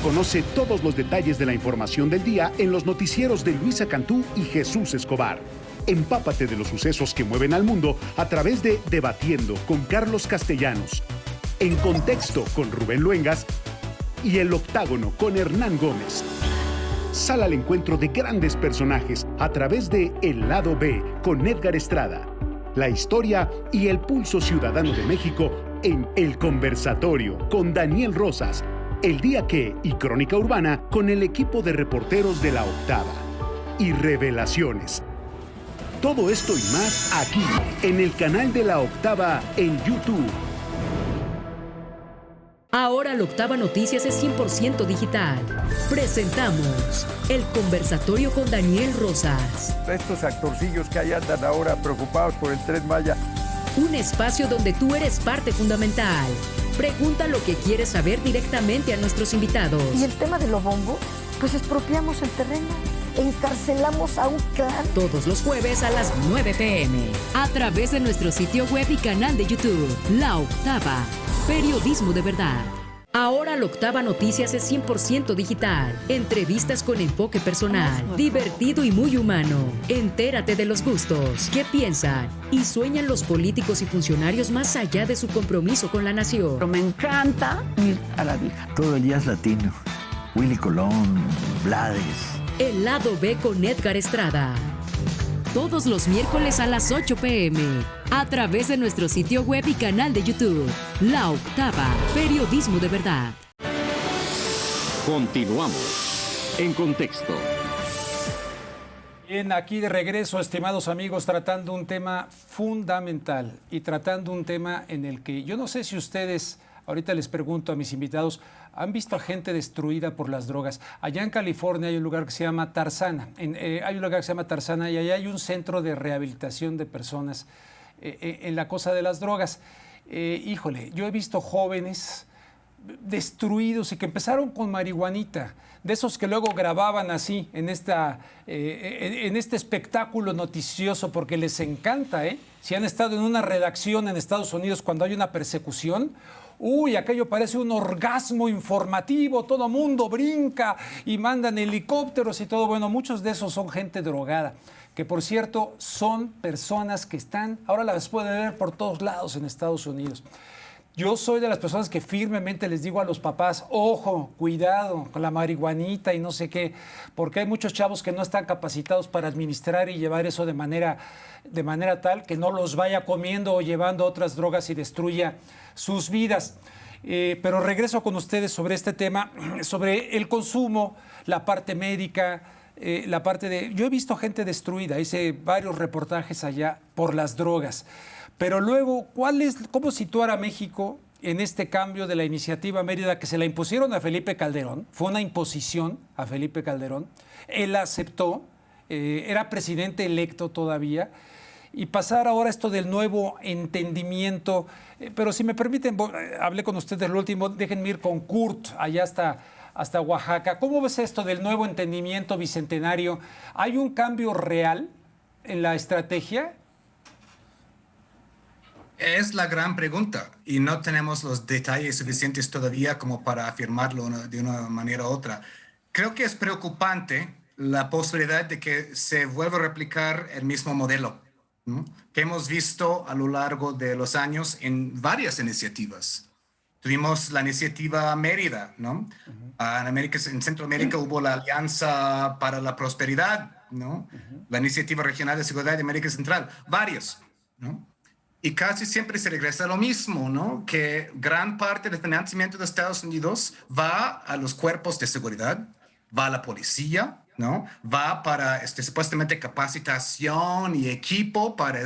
Conoce todos los detalles de la información del día en los noticieros de Luisa Cantú y Jesús Escobar. Empápate de los sucesos que mueven al mundo a través de Debatiendo con Carlos Castellanos, En Contexto con Rubén Luengas y El Octágono con Hernán Gómez. Sal al encuentro de grandes personajes a través de El Lado B con Edgar Estrada. La historia y el pulso ciudadano de México en El Conversatorio con Daniel Rosas, El Día Que y Crónica Urbana con el equipo de reporteros de La Octava. Y Revelaciones. Todo esto y más aquí, en el canal de La Octava en YouTube. Ahora La Octava Noticias es 100% digital. Presentamos El Conversatorio con Daniel Rosas. Estos actorcillos que ahí andan ahora preocupados por el Tren Maya. Un espacio donde tú eres parte fundamental. Pregunta lo que quieres saber directamente a nuestros invitados. ¿Y el tema de los bombos? Pues expropiamos el terreno. Encarcelamos a un clan. Todos los jueves a las 9 p.m. a través de nuestro sitio web y canal de YouTube. La Octava. Periodismo de verdad. Ahora La Octava Noticias es 100% digital. Entrevistas con enfoque personal, divertido y muy humano. Entérate de los gustos, qué piensan y sueñan los políticos y funcionarios más allá de su compromiso con la nación. Pero me encanta ir a la vieja. Todo el día es latino. Willy Colón, Blades. El Lado B con Edgar Estrada. Todos los miércoles a las 8 p.m. a través de nuestro sitio web y canal de YouTube. La Octava. Periodismo de verdad. Continuamos en contexto. Bien, aquí de regreso, estimados amigos, tratando un tema fundamental y tratando un tema en el que yo no sé si ustedes, ahorita les pregunto a mis invitados, ¿han visto a gente destruida por las drogas? Allá en California hay un lugar que se llama Tarzana. Hay un lugar que se llama Tarzana y allá hay un centro de rehabilitación de personas en la cosa de las drogas. Híjole, yo he visto jóvenes destruidos y que empezaron con marihuanita, de esos que luego grababan así en este espectáculo noticioso porque les encanta, ¿eh? Si han estado en una redacción en Estados Unidos cuando hay una persecución, uy, aquello parece un orgasmo informativo, todo mundo brinca y mandan helicópteros y todo. Bueno, muchos de esos son gente drogada, que por cierto son personas que están, ahora las pueden ver por todos lados en Estados Unidos. Yo soy de las personas que firmemente les digo a los papás, ojo, cuidado con la marihuanita y no sé qué, porque hay muchos chavos que no están capacitados para administrar y llevar eso de manera tal que no los vaya comiendo o llevando otras drogas y destruya sus vidas. Pero regreso con ustedes sobre este tema, sobre el consumo, la parte médica, la parte de... Yo he visto gente destruida, hice varios reportajes allá por las drogas. Pero luego, ¿cómo situar a México en este cambio de la iniciativa Mérida que se la impusieron a Felipe Calderón? Fue una imposición a Felipe Calderón. Él aceptó, era presidente electo todavía. Y pasar ahora esto del nuevo entendimiento. Pero si me permiten, hablé con ustedes lo último, déjenme ir con Kurt, allá hasta Oaxaca. ¿Cómo ves esto del nuevo entendimiento bicentenario? ¿Hay un cambio real en la estrategia? Es la gran pregunta y no tenemos los detalles suficientes todavía como para afirmarlo de una manera u otra. Creo que es preocupante la posibilidad de que se vuelva a replicar el mismo modelo, ¿no?, que hemos visto a lo largo de los años en varias iniciativas. Tuvimos la iniciativa Mérida, ¿no? En Centroamérica hubo la Alianza para la Prosperidad, ¿no? La Iniciativa Regional de Seguridad de América Central, varios, ¿no? Y casi siempre se regresa a lo mismo, ¿no? Que gran parte del financiamiento de Estados Unidos va a los cuerpos de seguridad, va a la policía, ¿no? Va para supuestamente capacitación y equipo para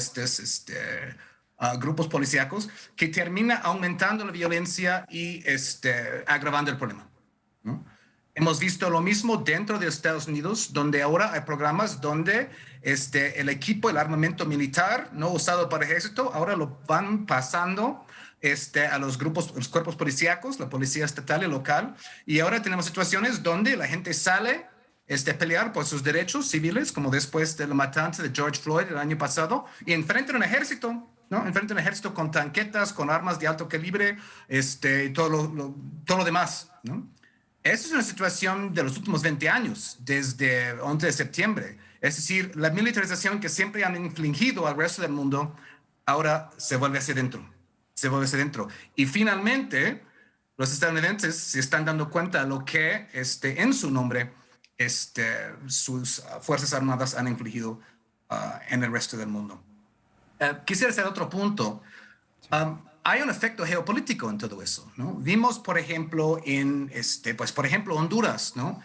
grupos policíacos, que termina aumentando la violencia y agravando el problema, ¿no? Hemos visto lo mismo dentro de Estados Unidos, donde ahora hay programas donde el equipo, el armamento militar no usado para el ejército, ahora lo van pasando a los cuerpos policíacos, la policía estatal y local. Y ahora tenemos situaciones donde la gente sale a pelear por sus derechos civiles, como después de la matanza de George Floyd el año pasado, y enfrentan un ejército, ¿no? Enfrentan un ejército con tanquetas, con armas de alto calibre, y todo lo demás, ¿no? Esa es una situación de los últimos 20 años, desde 11 de septiembre. Es decir, la militarización que siempre han infligido al resto del mundo, ahora se vuelve hacia adentro. Se vuelve hacia adentro. Y finalmente, los estadounidenses se están dando cuenta de lo que en su nombre sus Fuerzas Armadas han infligido en el resto del mundo. Quisiera hacer otro punto. Hay un efecto geopolítico en todo eso, ¿no? Vimos, por ejemplo, Honduras, ¿no?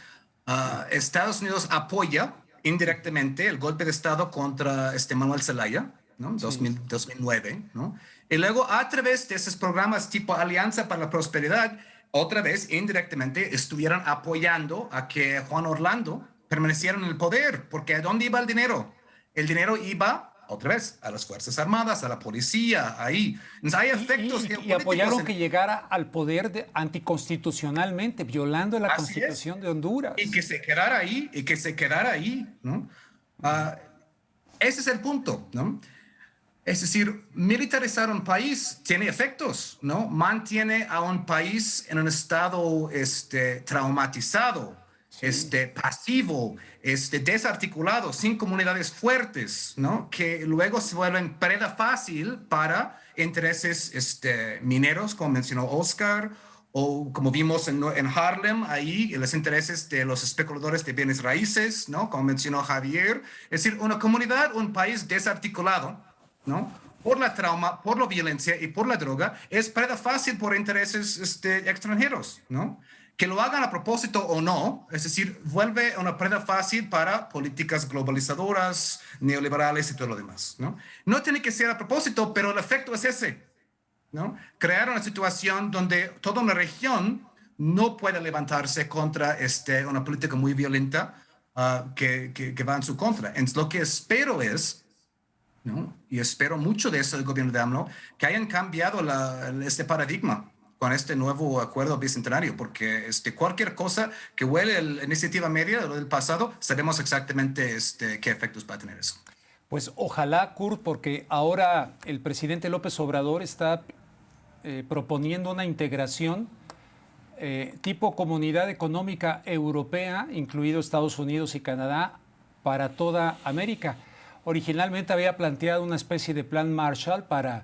Estados Unidos apoya indirectamente el golpe de Estado contra Manuel Zelaya, ¿no? 2009, ¿no? Y luego, a través de esos programas tipo Alianza para la Prosperidad, otra vez, indirectamente, estuvieron apoyando a que Juan Orlando permaneciera en el poder, porque ¿a dónde iba el dinero? El dinero iba otra vez a las Fuerzas Armadas, a la policía, ahí. Entonces, hay efectos y apoyaron que llegara al poder anticonstitucionalmente, violando la Constitución de Honduras. Y que se quedara ahí, ¿no? Ese es el punto, ¿no? Es decir, militarizar un país tiene efectos, ¿no? Mantiene a un país en un estado traumatizado, pasivo, desarticulado, sin comunidades fuertes, ¿no? Que luego se vuelven preda fácil para intereses mineros, como mencionó Oscar, o como vimos en Harlem, ahí los intereses de los especuladores de bienes raíces, ¿no? Como mencionó Javier. Es decir, una comunidad, un país desarticulado, ¿no? Por la trauma, por la violencia y por la droga, es preda fácil por intereses extranjeros, ¿no? Que lo hagan a propósito o no, es decir, vuelve una preda fácil para políticas globalizadoras, neoliberales y todo lo demás, ¿no? No tiene que ser a propósito, pero el efecto es ese, ¿no? Crear una situación donde toda una región no puede levantarse contra una política muy violenta que va en su contra. Entonces, lo que espero es, ¿no? Y espero mucho de eso del gobierno de AMLO, que hayan cambiado este paradigma con este nuevo acuerdo bicentenario, porque cualquier cosa que huele a la iniciativa media de lo del pasado, sabemos exactamente qué efectos va a tener eso. Pues ojalá, Kurt, porque ahora el presidente López Obrador está proponiendo una integración tipo Comunidad Económica Europea, incluido Estados Unidos y Canadá, para toda América. Originalmente había planteado una especie de plan Marshall para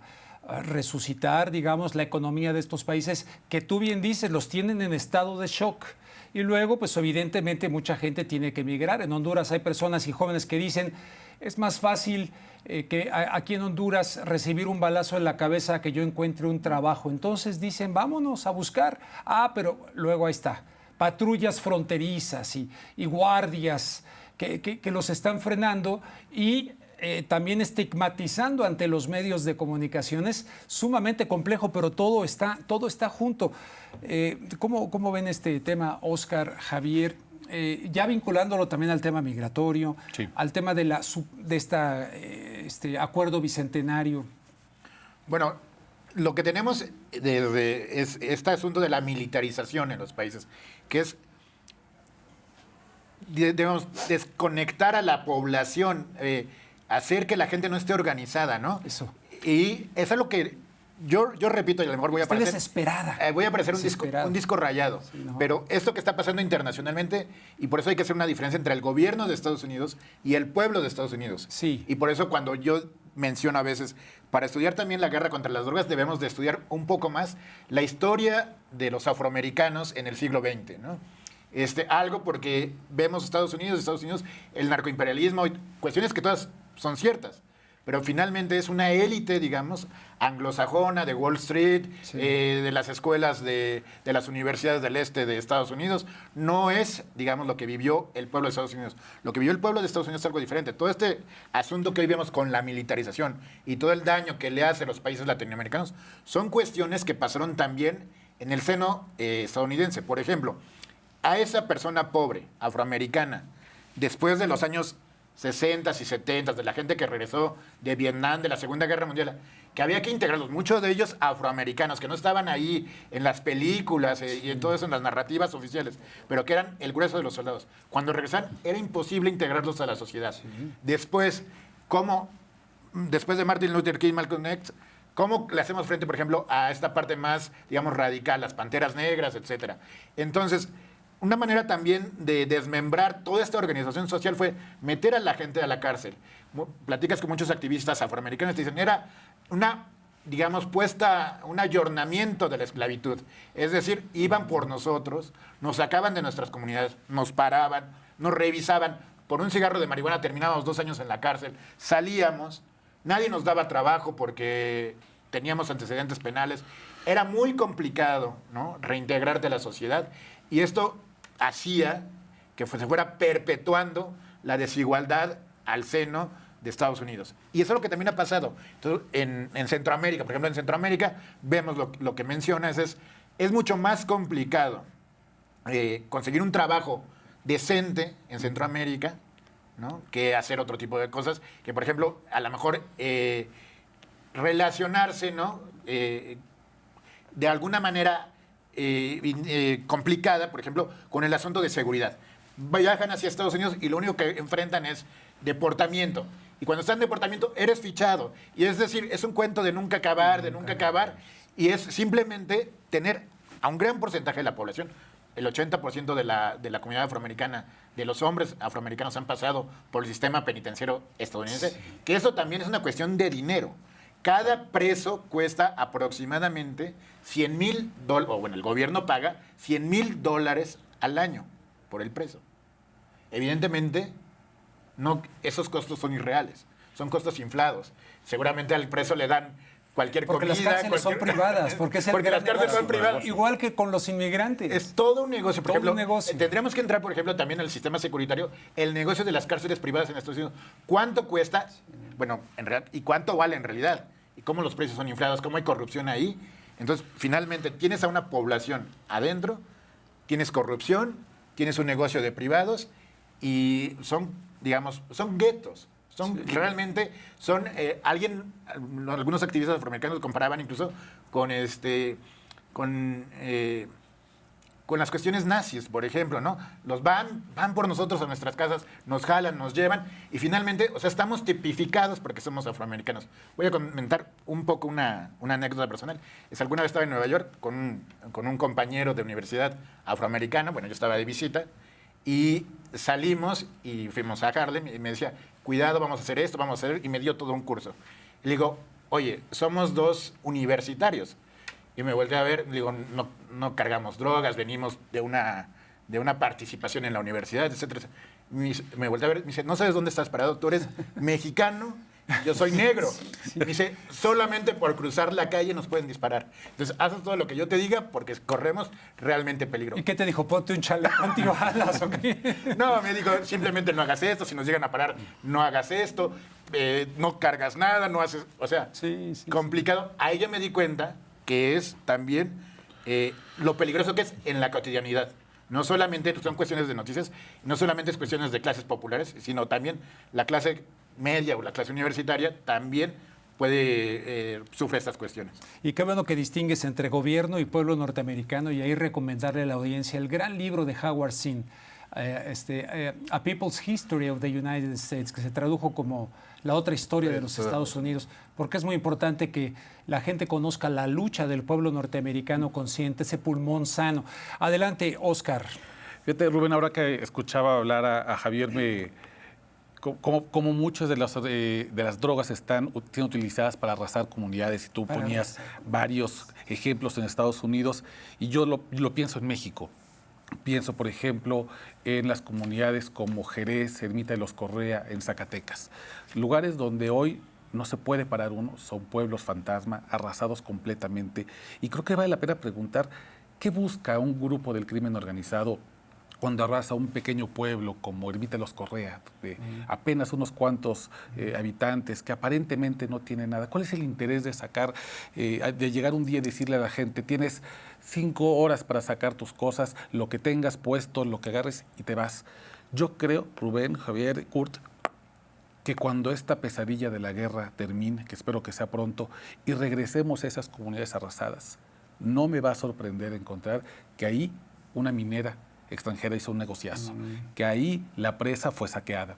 resucitar, digamos, la economía de estos países que tú bien dices, los tienen en estado de shock. Y luego, pues evidentemente mucha gente tiene que emigrar. En Honduras hay personas y jóvenes que dicen, es más fácil que aquí en Honduras recibir un balazo en la cabeza que yo encuentre un trabajo. Entonces dicen, vámonos a buscar. Pero luego ahí está, patrullas fronterizas y guardias que los están frenando y también estigmatizando ante los medios de comunicación. Es sumamente complejo, pero todo está junto. ¿Cómo ven este tema, Oscar, Javier? Ya vinculándolo también al tema migratorio, sí, al tema de este acuerdo bicentenario. Bueno, lo que tenemos es este asunto de la militarización en los países, que es, debemos desconectar a la población, hacer que la gente no esté organizada, ¿no? Eso. Y eso es lo que yo repito, y a lo mejor voy a parecer desesperada. Voy a parecer un disco rayado. Sí, no. Pero esto que está pasando internacionalmente, y por eso hay que hacer una diferencia entre el gobierno de Estados Unidos y el pueblo de Estados Unidos. Sí. Y por eso cuando yo menciono a veces, para estudiar también la guerra contra las drogas, debemos de estudiar un poco más la historia de los afroamericanos en el siglo XX, ¿no? Algo porque vemos Estados Unidos, el narcoimperialismo, cuestiones que todas son ciertas. pero finalmente es una élite, digamos, anglosajona, de Wall Street, de las escuelas de las universidades del este de Estados Unidos. No es, digamos, lo que vivió el pueblo de Estados Unidos. Lo que vivió el pueblo de Estados Unidos es algo diferente. Todo este asunto que hoy vemos con la militarización y todo el daño que le hace a los países latinoamericanos son cuestiones que pasaron también en el seno estadounidense. Por ejemplo, a esa persona pobre, afroamericana, después de los años 60 y 70, de la gente que regresó de Vietnam, de la Segunda Guerra Mundial, que había que integrarlos, muchos de ellos afroamericanos, que no estaban ahí en las películas y en todo eso, en las narrativas oficiales, pero que eran el grueso de los soldados. Cuando regresaron, era imposible integrarlos a la sociedad. Después, después de Martin Luther King, Malcolm X, ¿cómo le hacemos frente, por ejemplo, a esta parte más, digamos, radical, las panteras negras, etcétera? Entonces, una manera también de desmembrar toda esta organización social fue meter a la gente a la cárcel. Platicas con muchos activistas afroamericanos y te dicen, era una, digamos, un ayornamiento de la esclavitud. Es decir, iban por nosotros, nos sacaban de nuestras comunidades, nos paraban, nos revisaban. Por un cigarro de marihuana terminábamos 2 años en la cárcel, salíamos, nadie nos daba trabajo porque teníamos antecedentes penales. Era muy complicado, ¿no?, reintegrarte a la sociedad, y esto hacía que se fuera perpetuando la desigualdad al seno de Estados Unidos. Y eso es lo que también ha pasado. Entonces, en Centroamérica, por ejemplo, en Centroamérica, vemos lo que mencionas, es mucho más complicado conseguir un trabajo decente en Centroamérica, ¿no?, que hacer otro tipo de cosas, que por ejemplo, a lo mejor relacionarse, ¿no?, de alguna manera complicada, por ejemplo, con el asunto de seguridad. Viajan hacia Estados Unidos y lo único que enfrentan es deportamiento. Y cuando estás en deportamiento, eres fichado. Y es decir, es un cuento de nunca acabar, y es simplemente tener a un gran porcentaje de la población, el 80% de la comunidad afroamericana, de los hombres afroamericanos han pasado por el sistema penitenciario estadounidense, que eso también es una cuestión de dinero. Cada preso cuesta aproximadamente $100,000, o bueno, el gobierno paga $100,000 al año por el preso. Evidentemente, esos costos son irreales, son costos inflados. Seguramente al preso le dan cualquier porque comida. Las cárceles son privadas. Porque las cárceles son privadas. Igual que con los inmigrantes. Es todo un negocio. Por ejemplo, un negocio. Tendríamos que entrar, por ejemplo, también al sistema securitario, el negocio de las cárceles privadas en Estados Unidos. ¿Cuánto cuesta? Bueno, en realidad, ¿y cuánto vale en realidad? ¿Y cómo los precios son inflados? ¿Cómo hay corrupción ahí? Entonces, finalmente, tienes a una población adentro, tienes corrupción, tienes un negocio de privados y son, digamos, son guetos. Realmente son algunos activistas afroamericanos lo comparaban incluso con las cuestiones nazis, por ejemplo, ¿no? Los van por nosotros a nuestras casas, nos jalan, nos llevan y finalmente, o sea, estamos tipificados porque somos afroamericanos. Voy a comentar un poco una anécdota personal. Alguna vez estaba en Nueva York con un compañero de universidad afroamericano, bueno, yo estaba de visita, y salimos y fuimos a Harlem y me decía, cuidado, vamos a hacer esto, vamos a hacer, y me dio todo un curso. Y le digo, oye, somos 2 universitarios. Y me volteé a ver, le digo, no cargamos drogas, venimos de una participación en la universidad, etcétera. Me volteé a ver, me dice, ¿no sabes dónde estás parado? Tú eres mexicano, yo soy negro. Me dice, solamente por cruzar la calle nos pueden disparar. Entonces, haz todo lo que yo te diga porque corremos realmente peligro. ¿Y qué te dijo? ¿Ponte un chaleco antibalas o qué? No, me dijo, simplemente no hagas esto, si nos llegan a parar, no hagas esto, no cargas nada, no haces, o sea, complicado. Ahí ya me di cuenta que es también lo peligroso que es en la cotidianidad. No solamente son cuestiones de noticias, no solamente es cuestiones de clases populares, sino también la clase media o la clase universitaria también sufre estas cuestiones. Y qué bueno que distingues entre gobierno y pueblo norteamericano, y ahí recomendarle a la audiencia el gran libro de Howard Zinn, A People's History of the United States, que se tradujo como La otra historia de los Estados Unidos, porque es muy importante que la gente conozca la lucha del pueblo norteamericano consciente, ese pulmón sano. Adelante, Oscar. Fíjate, Rubén, ahora que escuchaba hablar a Javier, como muchas de las drogas están siendo utilizadas para arrasar comunidades, y tú ponías varios ejemplos en Estados Unidos, y yo lo pienso en México. Pienso, por ejemplo, en las comunidades como Jerez, Ermita de los Correa, en Zacatecas. Lugares donde hoy no se puede parar uno, son pueblos fantasma, arrasados completamente. Y creo que vale la pena preguntar, ¿qué busca un grupo del crimen organizado cuando arrasa un pequeño pueblo como Ermita de los Correa, de apenas unos cuantos habitantes, que aparentemente no tiene nada? ¿Cuál es el interés de sacar, de llegar un día y decirle a la gente, tienes 5 horas para sacar tus cosas, lo que tengas puesto, lo que agarres y te vas? Yo creo, Rubén, Javier, Kurt, que cuando esta pesadilla de la guerra termine, que espero que sea pronto, y regresemos a esas comunidades arrasadas, no me va a sorprender encontrar que ahí una minera extranjera hizo un negociazo, que ahí la presa fue saqueada,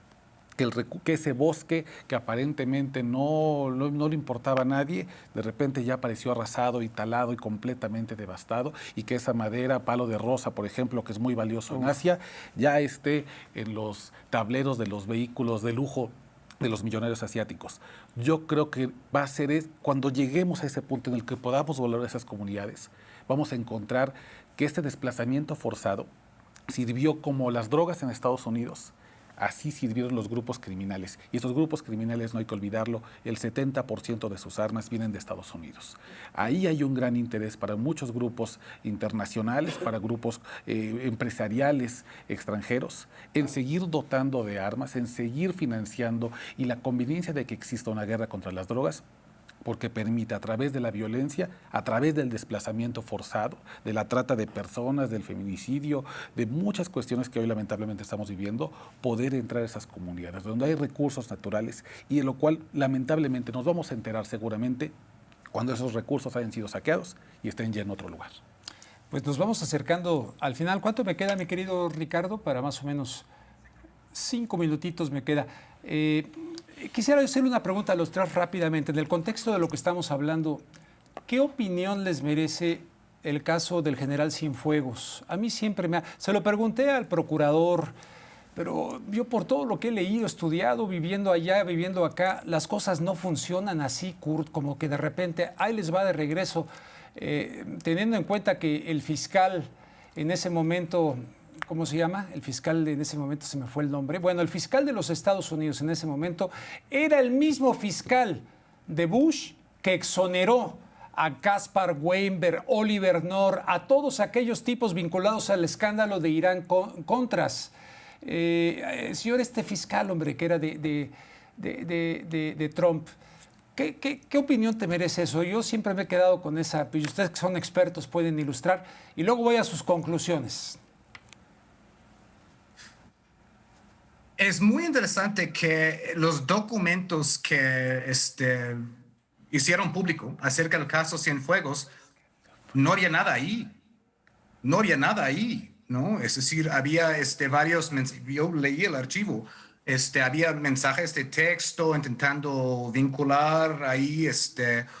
que ese bosque que aparentemente no le importaba a nadie, de repente ya apareció arrasado y talado y completamente devastado, y que esa madera, palo de rosa, por ejemplo, que es muy valioso en Asia, ya esté en los tableros de los vehículos de lujo de los millonarios asiáticos. Yo creo que va a ser cuando lleguemos a ese punto en el que podamos volver a esas comunidades, vamos a encontrar que este desplazamiento forzado sirvió como las drogas en Estados Unidos. Así sirvieron los grupos criminales. Y estos grupos criminales, no hay que olvidarlo, el 70% de sus armas vienen de Estados Unidos. Ahí hay un gran interés para muchos grupos internacionales, para grupos empresariales extranjeros, en seguir dotando de armas, en seguir financiando, y la conveniencia de que exista una guerra contra las drogas, porque permite a través de la violencia, a través del desplazamiento forzado, de la trata de personas, del feminicidio, de muchas cuestiones que hoy lamentablemente estamos viviendo, poder entrar a esas comunidades donde hay recursos naturales, y de lo cual lamentablemente nos vamos a enterar seguramente cuando esos recursos hayan sido saqueados y estén ya en otro lugar. Pues nos vamos acercando al final. ¿Cuánto me queda, mi querido Ricardo? Para más o menos 5 minutitos me queda. Quisiera hacerle una pregunta a los tres rápidamente. En el contexto de lo que estamos hablando, ¿qué opinión les merece el caso del general Cienfuegos? A mí siempre se lo pregunté al procurador, pero yo por todo lo que he leído, estudiado, viviendo allá, viviendo acá, las cosas no funcionan así, Kurt, como que de repente ahí les va de regreso, teniendo en cuenta que el fiscal en ese momento... ¿Cómo se llama? El fiscal en ese momento, se me fue el nombre. Bueno, el fiscal de los Estados Unidos en ese momento era el mismo fiscal de Bush que exoneró a Caspar Weinberg, Oliver North, a todos aquellos tipos vinculados al escándalo de Irán-Contras. Señor, este fiscal, hombre, que era de Trump. ¿Qué opinión te merece eso? Yo siempre me he quedado con esa, y ustedes que son expertos pueden ilustrar, y luego voy a sus conclusiones. Es muy interesante que los documentos que hicieron público acerca del caso Cienfuegos, no había nada ahí. No había nada ahí, ¿no? Es decir, había varios mensajes. Yo leí el archivo. Había mensajes de texto intentando vincular ahí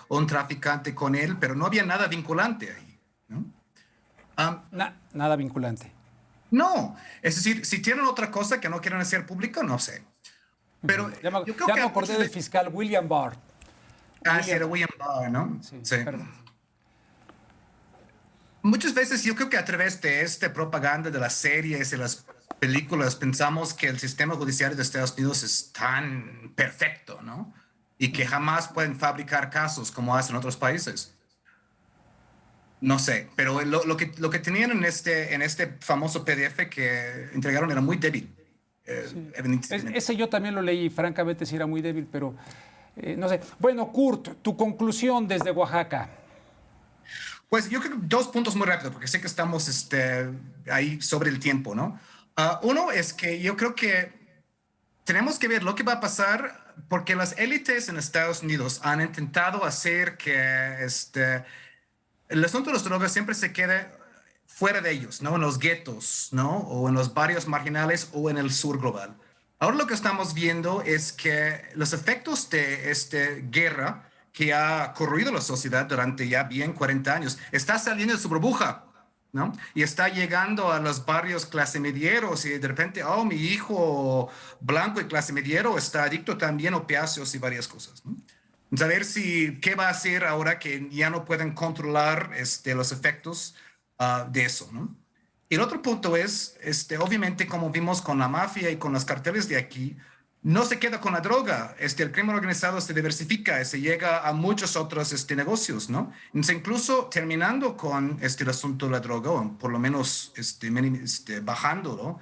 un traficante con él, pero no había nada vinculante ahí, ¿no? Nada vinculante. No, es decir, si tienen otra cosa que no quieren hacer público, no sé. Pero ya me acordé del fiscal William Barr. Sí, era William Barr, ¿no? Sí. Perdón. Muchas veces yo creo que a través de esta propaganda de las series y las películas pensamos que el sistema judicial de Estados Unidos es tan perfecto, ¿no? Y que jamás pueden fabricar casos como hacen otros países. No sé, pero lo que tenían en este famoso PDF que entregaron era muy débil. Ese yo también lo leí, francamente sí era muy débil, pero no sé. Bueno, Kurt, tu conclusión desde Oaxaca. Pues yo creo que 2 puntos muy rápidos, porque sé que estamos ahí sobre el tiempo, ¿no? Uno es que yo creo que tenemos que ver lo que va a pasar, porque las élites en Estados Unidos han intentado hacer que el asunto de las drogas siempre se quede fuera de ellos, ¿no? En los guetos, ¿no? O en los barrios marginales o en el sur global. Ahora lo que estamos viendo es que los efectos de esta guerra que ha corroído la sociedad durante ya bien 40 años está saliendo de su burbuja, ¿no? Y está llegando a los barrios clase medieros y de repente, oh, mi hijo blanco y clase mediero está adicto también a opiáceos y varias cosas, ¿no? A ver qué va a hacer ahora que ya no pueden controlar los efectos de eso, ¿no? Y el otro punto es, obviamente, como vimos con la mafia y con los carteles de aquí, no se queda con la droga. El crimen organizado se diversifica, se llega a muchos otros negocios, ¿no? Entonces, incluso terminando con el asunto de la droga, o por lo menos bajándolo,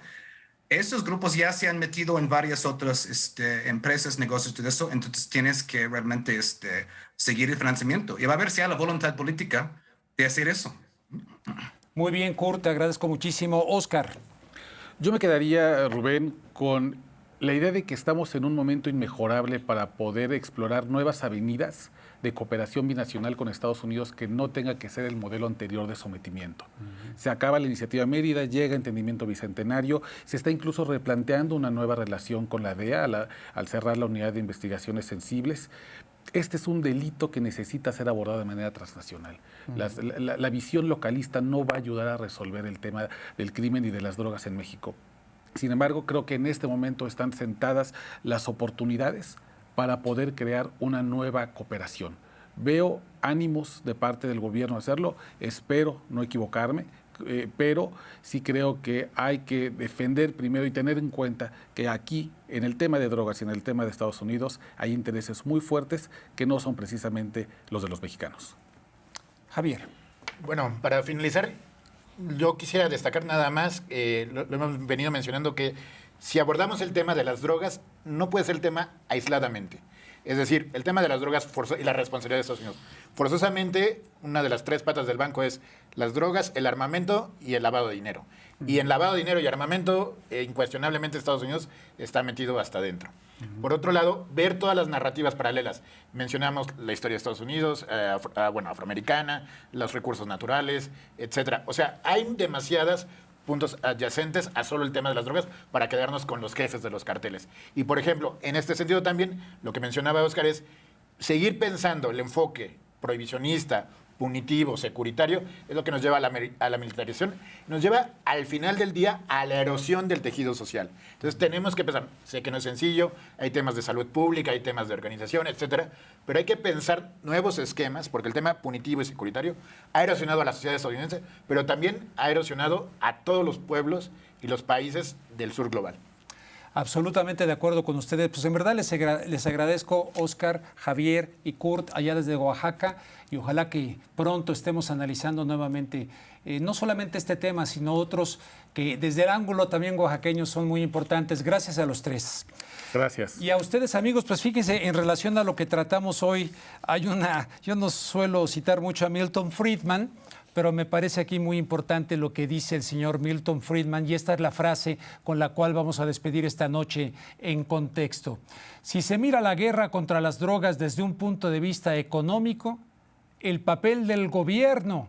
estos grupos ya se han metido en varias otras empresas, negocios, todo eso. Entonces, tienes que realmente seguir el financiamiento. Y va a ver si hay la voluntad política de hacer eso. Muy bien, Kurt, te agradezco muchísimo. Oscar. Yo me quedaría, Rubén, con la idea de que estamos en un momento inmejorable para poder explorar nuevas avenidas de cooperación binacional con Estados Unidos que no tenga que ser el modelo anterior de sometimiento. Se acaba la iniciativa Mérida, llega entendimiento bicentenario, se está incluso replanteando una nueva relación con la DEA al cerrar la unidad de investigaciones sensibles. Este es un delito que necesita ser abordado de manera transnacional. La visión localista no va a ayudar a resolver el tema del crimen y de las drogas en México. Sin embargo, creo que en este momento están sentadas las oportunidades para poder crear una nueva cooperación. Veo ánimos de parte del gobierno a hacerlo, espero no equivocarme, pero sí creo que hay que defender primero y tener en cuenta que aquí, en el tema de drogas y en el tema de Estados Unidos, hay intereses muy fuertes que no son precisamente los de los mexicanos. Javier. Bueno, para finalizar, yo quisiera destacar nada más, lo hemos venido mencionando, que si abordamos el tema de las drogas, no puede ser el tema aisladamente. Es decir, el tema de las drogas y la responsabilidad de Estados Unidos. Forzosamente, una de las tres patas del banco es las drogas, el armamento y el lavado de dinero. Y en lavado de dinero y armamento, incuestionablemente Estados Unidos está metido hasta adentro. Por otro lado, ver todas las narrativas paralelas. Mencionamos la historia de Estados Unidos, afroamericana, los recursos naturales, etcétera. O sea, hay demasiadas puntos adyacentes a solo el tema de las drogas para quedarnos con los jefes de los carteles. Y, por ejemplo, en este sentido también, lo que mencionaba Oscar es seguir pensando el enfoque prohibicionista, punitivo, securitario, es lo que nos lleva a la militarización, nos lleva al final del día a la erosión del tejido social. Entonces tenemos que pensar, sé que no es sencillo, hay temas de salud pública, hay temas de organización, etcétera, pero hay que pensar nuevos esquemas, porque el tema punitivo y securitario ha erosionado a la sociedad estadounidense, pero también ha erosionado a todos los pueblos y los países del sur global. Absolutamente de acuerdo con ustedes. Pues en verdad les agradezco, Oscar, Javier y Kurt, allá desde Oaxaca, y ojalá que pronto estemos analizando nuevamente no solamente este tema, sino otros que desde el ángulo también oaxaqueño son muy importantes. Gracias a los tres. Gracias. Y a ustedes, amigos, pues fíjense, en relación a lo que tratamos hoy, yo no suelo citar mucho a Milton Friedman, pero me parece aquí muy importante lo que dice el señor Milton Friedman, y esta es la frase con la cual vamos a despedir esta noche en Contexto. Si se mira la guerra contra las drogas desde un punto de vista económico, el papel del gobierno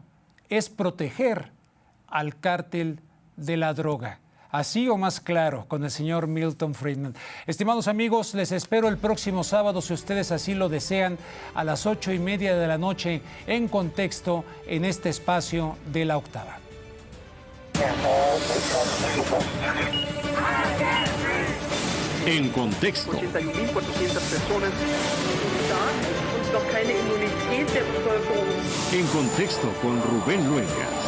es proteger al cártel de la droga. Así o más claro, con el señor Milton Friedman. Estimados amigos, les espero el próximo sábado, si ustedes así lo desean, a las 8:30 de la noche, en Contexto, en este espacio de La Octava. En Contexto. 81.400 personas und noch keine Immunität der Bevölkerung. En Contexto con Rubén Luenga.